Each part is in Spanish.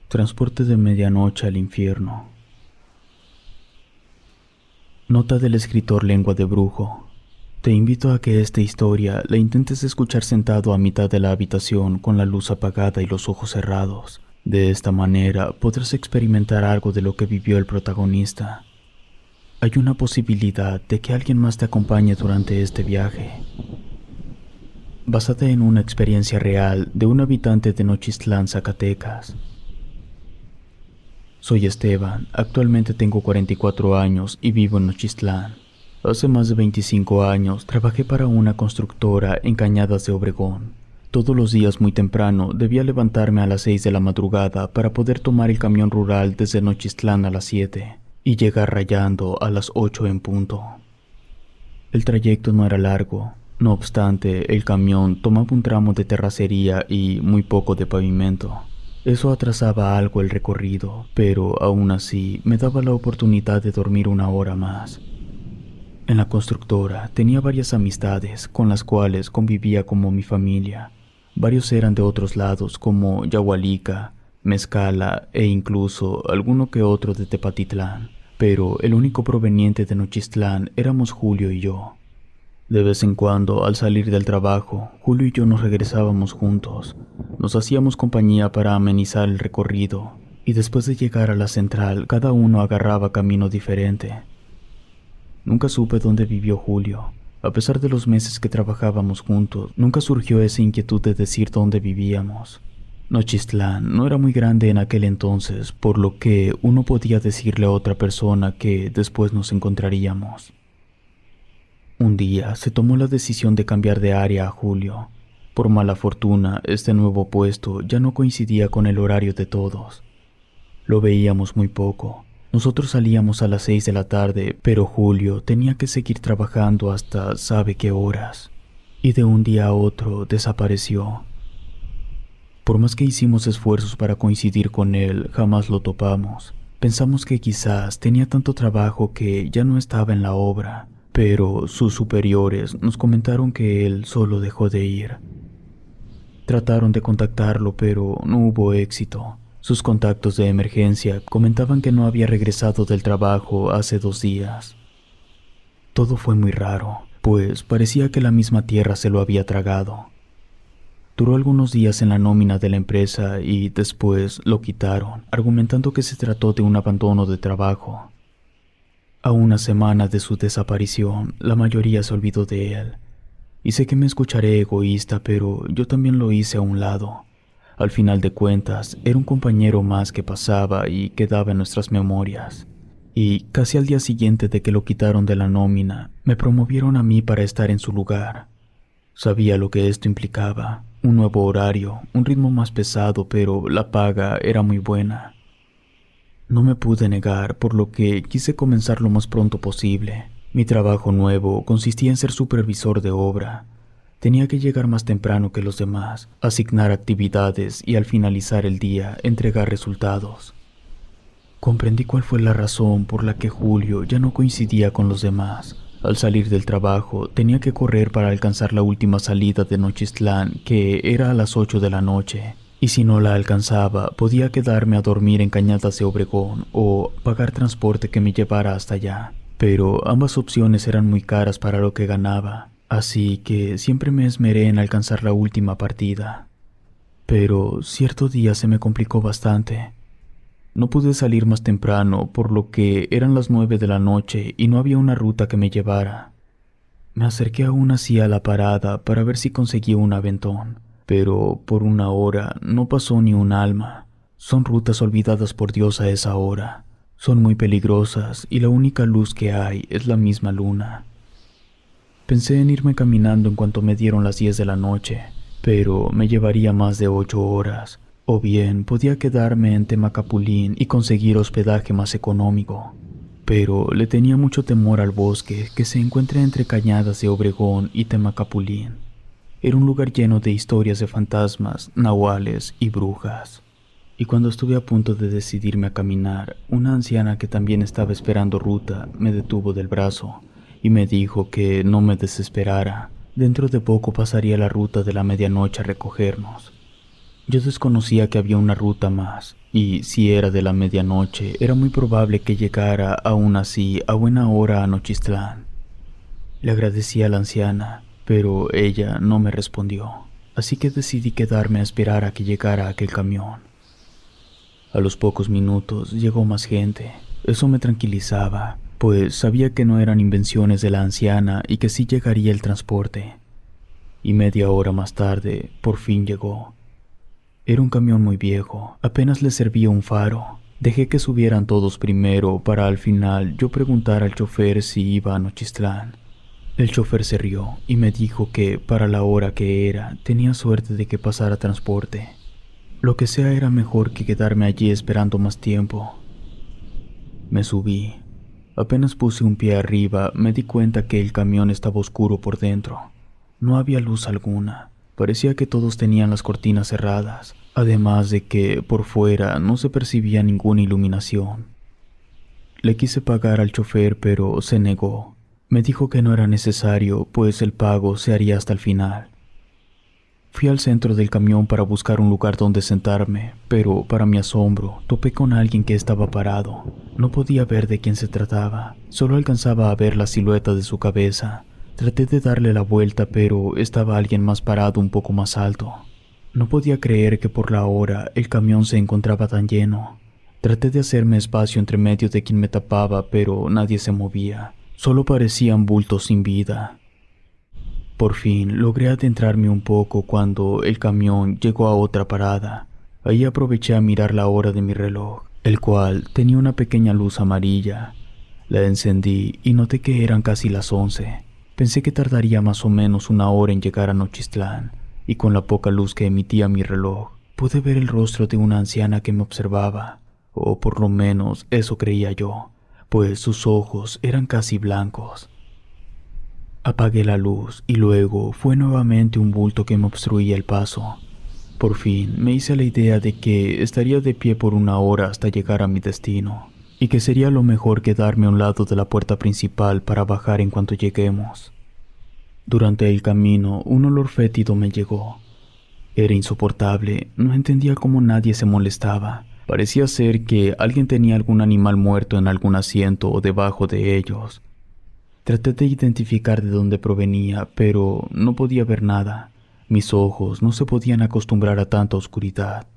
Transporte de medianoche al infierno. Nota del escritor Lengua de Brujo. Te invito a que esta historia la intentes escuchar sentado a mitad de la habitación con la luz apagada y los ojos cerrados. De esta manera podrás experimentar algo de lo que vivió el protagonista. Hay una posibilidad de que alguien más te acompañe durante este viaje. Basada en una experiencia real de un habitante de Nochistlán, Zacatecas. Soy Esteban, actualmente tengo 44 años y vivo en Nochistlán. Hace más de 25 años trabajé para una constructora en Cañadas de Obregón. Todos los días muy temprano debía levantarme a las 6 de la madrugada para poder tomar el camión rural desde Nochistlán a las 7 y llegar rayando a las 8 en punto. El trayecto no era largo, no obstante el camión tomaba un tramo de terracería y muy poco de pavimento. Eso atrasaba algo el recorrido, pero aún así me daba la oportunidad de dormir una hora más. En la constructora tenía varias amistades con las cuales convivía como mi familia. Varios eran de otros lados como Yahualica, Mezcala e incluso alguno que otro de Tepatitlán, pero el único proveniente de Nochistlán éramos Julio y yo. De vez en cuando, al salir del trabajo, Julio y yo nos regresábamos juntos. Nos hacíamos compañía para amenizar el recorrido, y después de llegar a la central, cada uno agarraba camino diferente. Nunca supe dónde vivió Julio. A pesar de los meses que trabajábamos juntos, nunca surgió esa inquietud de decir dónde vivíamos. Nochistlán no era muy grande en aquel entonces, por lo que uno podía decirle a otra persona que después nos encontraríamos. Un día se tomó la decisión de cambiar de área a Julio. Por mala fortuna, este nuevo puesto ya no coincidía con el horario de todos. Lo veíamos muy poco. Nosotros salíamos a las 6 de la tarde, pero Julio tenía que seguir trabajando hasta sabe qué horas. Y de un día a otro desapareció. Por más que hicimos esfuerzos para coincidir con él, jamás lo topamos. Pensamos que quizás tenía tanto trabajo que ya no estaba en la obra. Pero sus superiores nos comentaron que él solo dejó de ir. Trataron de contactarlo, pero no hubo éxito. Sus contactos de emergencia comentaban que no había regresado del trabajo hace 2 días. Todo fue muy raro, pues parecía que la misma tierra se lo había tragado. Duró algunos días en la nómina de la empresa y después lo quitaron, argumentando que se trató de un abandono de trabajo. A una semana de su desaparición, la mayoría se olvidó de él. Y sé que me escucharé egoísta, pero yo también lo hice a un lado. Al final de cuentas, era un compañero más que pasaba y quedaba en nuestras memorias. Y casi al día siguiente de que lo quitaron de la nómina, me promovieron a mí para estar en su lugar. Sabía lo que esto implicaba, un nuevo horario, un ritmo más pesado, pero la paga era muy buena. No me pude negar, por lo que quise comenzar lo más pronto posible. Mi trabajo nuevo consistía en ser supervisor de obra. Tenía que llegar más temprano que los demás, asignar actividades y al finalizar el día entregar resultados. Comprendí cuál fue la razón por la que Julio ya no coincidía con los demás. Al salir del trabajo tenía que correr para alcanzar la última salida de Nochistlán, que era a las 8 de la noche. Y si no la alcanzaba, podía quedarme a dormir en Cañadas de Obregón o pagar transporte que me llevara hasta allá. Pero ambas opciones eran muy caras para lo que ganaba, así que siempre me esmeré en alcanzar la última partida. Pero cierto día se me complicó bastante. No pude salir más temprano, por lo que eran las 9 de la noche y no había una ruta que me llevara. Me acerqué aún así a la parada para ver si conseguía un aventón. Pero por 1 hora no pasó ni un alma. Son rutas olvidadas por Dios a esa hora. Son muy peligrosas y la única luz que hay es la misma luna. Pensé en irme caminando en cuanto me dieron las 10 de la noche, pero me llevaría más de 8 horas. O bien podía quedarme en Temacapulín y conseguir hospedaje más económico. Pero le tenía mucho temor al bosque que se encuentra entre Cañadas de Obregón y Temacapulín. Era un lugar lleno de historias de fantasmas, nahuales y brujas. Y cuando estuve a punto de decidirme a caminar, una anciana que también estaba esperando ruta me detuvo del brazo y me dijo que no me desesperara. Dentro de poco pasaría la ruta de la medianoche a recogernos. Yo desconocía que había una ruta más, y si era de la medianoche, era muy probable que llegara aún así a buena hora a Nochistlán. Le agradecí a la anciana, pero ella no me respondió, así que decidí quedarme a esperar a que llegara aquel camión. A los pocos minutos llegó más gente. Eso me tranquilizaba, pues sabía que no eran invenciones de la anciana y que sí llegaría el transporte. Y media hora más tarde, por fin llegó. Era un camión muy viejo, apenas le servía un faro. Dejé que subieran todos primero para al final yo preguntar al chofer si iba a Nochistlán. El chofer se rió y me dijo que, para la hora que era, tenía suerte de que pasara transporte. Lo que sea era mejor que quedarme allí esperando más tiempo. Me subí. Apenas puse un pie arriba, me di cuenta que el camión estaba oscuro por dentro. No había luz alguna. Parecía que todos tenían las cortinas cerradas, además de que por fuera no se percibía ninguna iluminación. Le quise pagar al chofer, pero se negó. Me dijo que no era necesario, pues el pago se haría hasta el final. Fui al centro del camión para buscar un lugar donde sentarme, pero para mi asombro topé con alguien que estaba parado. No podía ver de quién se trataba, solo alcanzaba a ver la silueta de su cabeza. Traté de darle la vuelta, pero estaba alguien más parado un poco más alto. No podía creer que por la hora el camión se encontraba tan lleno. Traté de hacerme espacio entre medio de quien me tapaba, pero nadie se movía. Solo parecían bultos sin vida. Por fin logré adentrarme un poco cuando el camión llegó a otra parada. Ahí aproveché a mirar la hora de mi reloj, el cual tenía una pequeña luz amarilla. La encendí y noté que eran casi las 11. Pensé que tardaría más o menos una hora en llegar a Nochistlán, y con la poca luz que emitía mi reloj, pude ver el rostro de una anciana que me observaba, o por lo menos eso creía yo, pues sus ojos eran casi blancos. Apagué la luz y luego fue nuevamente un bulto que me obstruía el paso. Por fin me hice la idea de que estaría de pie por una hora hasta llegar a mi destino, y que sería lo mejor quedarme a un lado de la puerta principal para bajar en cuanto lleguemos. Durante el camino, un olor fétido me llegó. Era insoportable, no entendía cómo nadie se molestaba. Parecía ser que alguien tenía algún animal muerto en algún asiento o debajo de ellos. Traté de identificar de dónde provenía, pero no podía ver nada. Mis ojos no se podían acostumbrar a tanta oscuridad.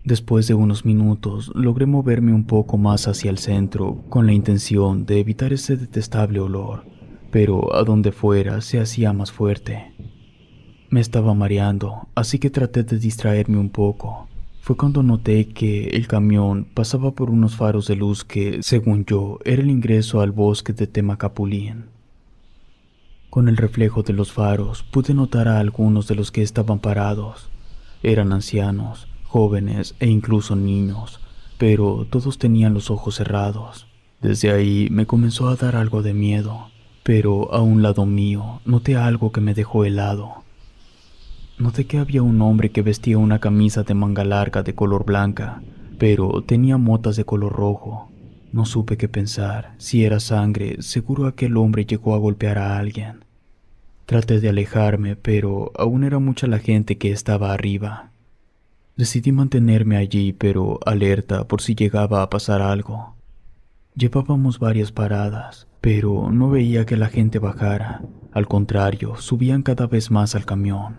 Después de unos minutos, logré moverme un poco más hacia el centro, con la intención de evitar ese detestable olor, pero a donde fuera se hacía más fuerte. Me estaba mareando, así que traté de distraerme un poco. Fue cuando noté que el camión pasaba por unos faros de luz que, según yo, era el ingreso al bosque de Temacapulín. Con el reflejo de los faros pude notar a algunos de los que estaban parados. Eran ancianos, jóvenes e incluso niños, pero todos tenían los ojos cerrados. Desde ahí me comenzó a dar algo de miedo, pero a un lado mío noté algo que me dejó helado. Noté que había un hombre que vestía una camisa de manga larga de color blanca, pero tenía motas de color rojo. No supe qué pensar. Si era sangre, seguro aquel hombre llegó a golpear a alguien. Traté de alejarme, pero aún era mucha la gente que estaba arriba. Decidí mantenerme allí, pero alerta por si llegaba a pasar algo. Llevábamos varias paradas, pero no veía que la gente bajara. Al contrario, subían cada vez más al camión.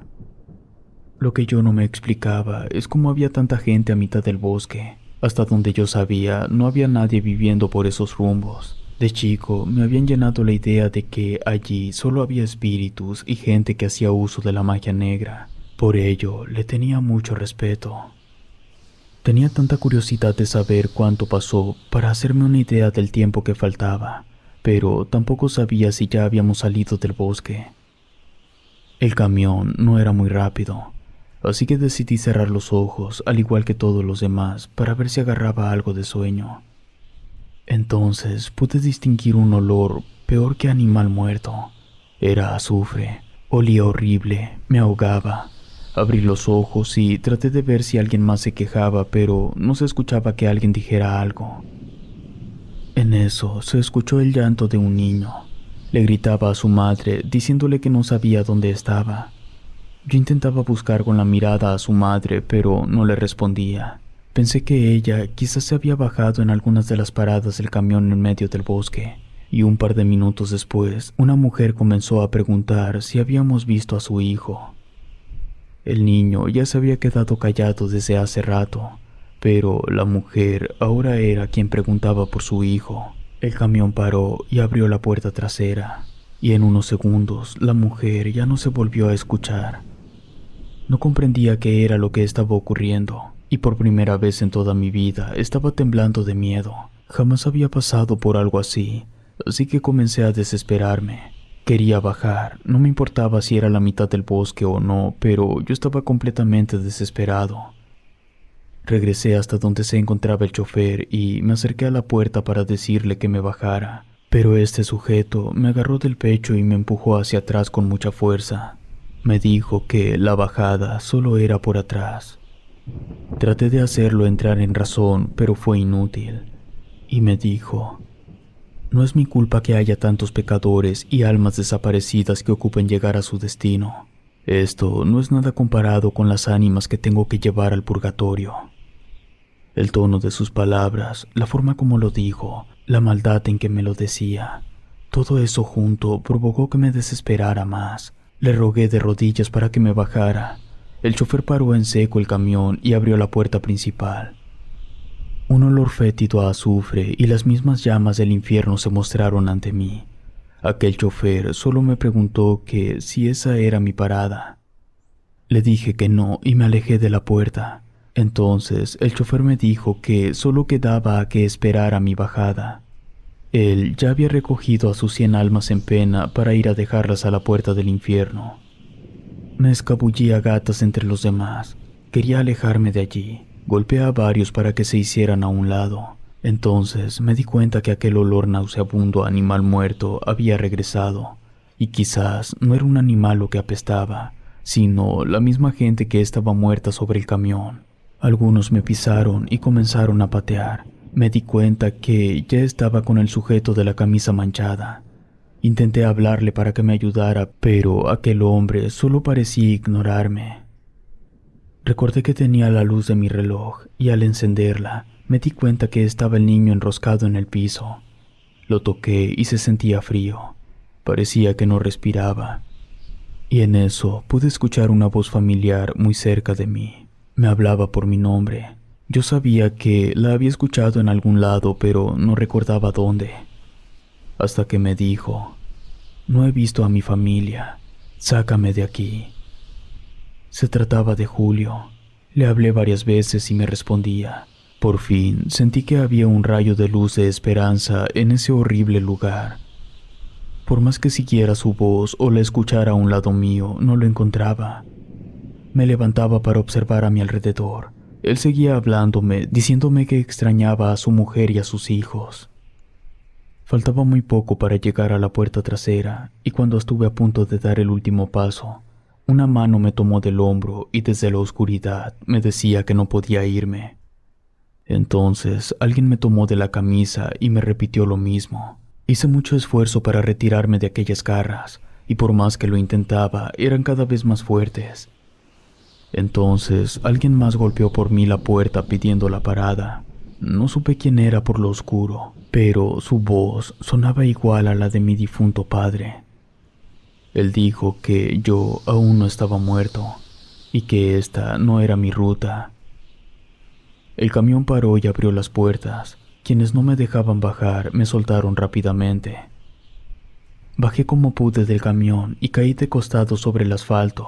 Lo que yo no me explicaba es cómo había tanta gente a mitad del bosque. Hasta donde yo sabía, no había nadie viviendo por esos rumbos. De chico, me habían llenado la idea de que allí solo había espíritus y gente que hacía uso de la magia negra. Por ello, le tenía mucho respeto. Tenía tanta curiosidad de saber cuánto pasó para hacerme una idea del tiempo que faltaba, pero tampoco sabía si ya habíamos salido del bosque. El camión no era muy rápido, así que decidí cerrar los ojos, al igual que todos los demás, para ver si agarraba algo de sueño. Entonces pude distinguir un olor peor que animal muerto. Era azufre, olía horrible, me ahogaba. Abrí los ojos y traté de ver si alguien más se quejaba, pero no se escuchaba que alguien dijera algo. En eso se escuchó el llanto de un niño. Le gritaba a su madre, diciéndole que no sabía dónde estaba. Yo intentaba buscar con la mirada a su madre, pero no le respondía. Pensé que ella quizás se había bajado en algunas de las paradas del camión en medio del bosque, y un par de minutos después, una mujer comenzó a preguntar si habíamos visto a su hijo. El niño ya se había quedado callado desde hace rato, pero la mujer ahora era quien preguntaba por su hijo. El camión paró y abrió la puerta trasera, y en unos segundos la mujer ya no se volvió a escuchar. No comprendía qué era lo que estaba ocurriendo, y por primera vez en toda mi vida estaba temblando de miedo. Jamás había pasado por algo así que comencé a desesperarme. Quería bajar, no me importaba si era la mitad del bosque o no, pero yo estaba completamente desesperado. Regresé hasta donde se encontraba el chofer y me acerqué a la puerta para decirle que me bajara, pero este sujeto me agarró del pecho y me empujó hacia atrás con mucha fuerza. Me dijo que la bajada solo era por atrás. Traté de hacerlo entrar en razón, pero fue inútil. Y me dijo: no es mi culpa que haya tantos pecadores y almas desaparecidas que ocupen llegar a su destino. Esto no es nada comparado con las ánimas que tengo que llevar al purgatorio. El tono de sus palabras, la forma como lo dijo, la maldad en que me lo decía, todo eso junto provocó que me desesperara más. Le rogué de rodillas para que me bajara. El chofer paró en seco el camión y abrió la puerta principal. Un olor fétido a azufre y las mismas llamas del infierno se mostraron ante mí. Aquel chofer solo me preguntó que si esa era mi parada. Le dije que no y me alejé de la puerta. Entonces el chofer me dijo que solo quedaba a que esperara mi bajada. Él ya había recogido a sus 100 almas en pena para ir a dejarlas a la puerta del infierno. Me escabullí a gatas entre los demás. Quería alejarme de allí. Golpeé a varios para que se hicieran a un lado. Entonces me di cuenta que aquel olor nauseabundo a animal muerto había regresado, y quizás no era un animal lo que apestaba, sino la misma gente que estaba muerta sobre el camión. Algunos me pisaron y comenzaron a patear. Me di cuenta que ya estaba con el sujeto de la camisa manchada. Intenté hablarle para que me ayudara, pero aquel hombre solo parecía ignorarme. Recordé que tenía la luz de mi reloj y al encenderla me di cuenta que estaba el niño enroscado en el piso. Lo toqué y se sentía frío. Parecía que no respiraba. Y en eso pude escuchar una voz familiar muy cerca de mí. Me hablaba por mi nombre. Yo sabía que la había escuchado en algún lado, pero no recordaba dónde. Hasta que me dijo: no he visto a mi familia. Sácame de aquí. Se trataba de Julio. Le hablé varias veces y me respondía. Por fin sentí que había un rayo de luz de esperanza en ese horrible lugar. Por más que siguiera su voz o la escuchara a un lado mío, no lo encontraba. Me levantaba para observar a mi alrededor. Él seguía hablándome, diciéndome que extrañaba a su mujer y a sus hijos. Faltaba muy poco para llegar a la puerta trasera, y cuando estuve a punto de dar el último paso, una mano me tomó del hombro y desde la oscuridad me decía que no podía irme. Entonces alguien me tomó de la camisa y me repitió lo mismo. Hice mucho esfuerzo para retirarme de aquellas garras, y por más que lo intentaba, eran cada vez más fuertes. Entonces alguien más golpeó por mí la puerta pidiendo la parada. No supe quién era por lo oscuro, pero su voz sonaba igual a la de mi difunto padre. Él dijo que yo aún no estaba muerto y que esta no era mi ruta. El camión paró y abrió las puertas. Quienes no me dejaban bajar me soltaron rápidamente. Bajé como pude del camión y caí de costado sobre el asfalto.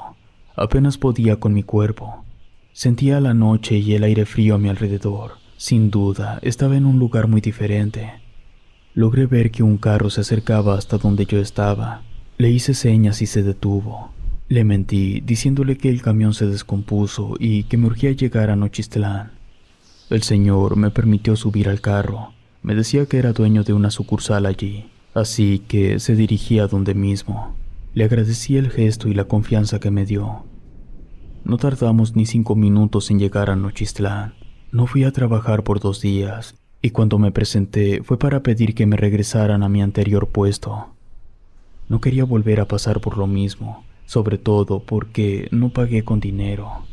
Apenas podía con mi cuerpo. Sentía la noche y el aire frío a mi alrededor. Sin duda, estaba en un lugar muy diferente. Logré ver que un carro se acercaba hasta donde yo estaba. Le hice señas y se detuvo. Le mentí, diciéndole que el camión se descompuso y que me urgía llegar a Nochistlán. El señor me permitió subir al carro. Me decía que era dueño de una sucursal allí, así que se dirigía a donde mismo. Le agradecí el gesto y la confianza que me dio. No tardamos ni 5 minutos en llegar a Nochistlán. No fui a trabajar por 2 días, y cuando me presenté fue para pedir que me regresaran a mi anterior puesto. No quería volver a pasar por lo mismo, sobre todo porque no pagué con dinero.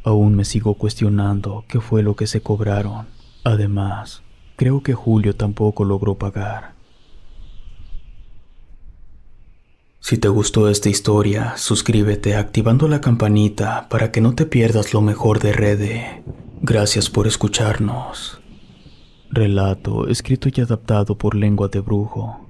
Aún me sigo cuestionando qué fue lo que se cobraron. Además, creo que Julio tampoco logró pagar. Si te gustó esta historia, suscríbete activando la campanita para que no te pierdas lo mejor de Rede. Gracias por escucharnos. Relato escrito y adaptado por Lengua de Brujo.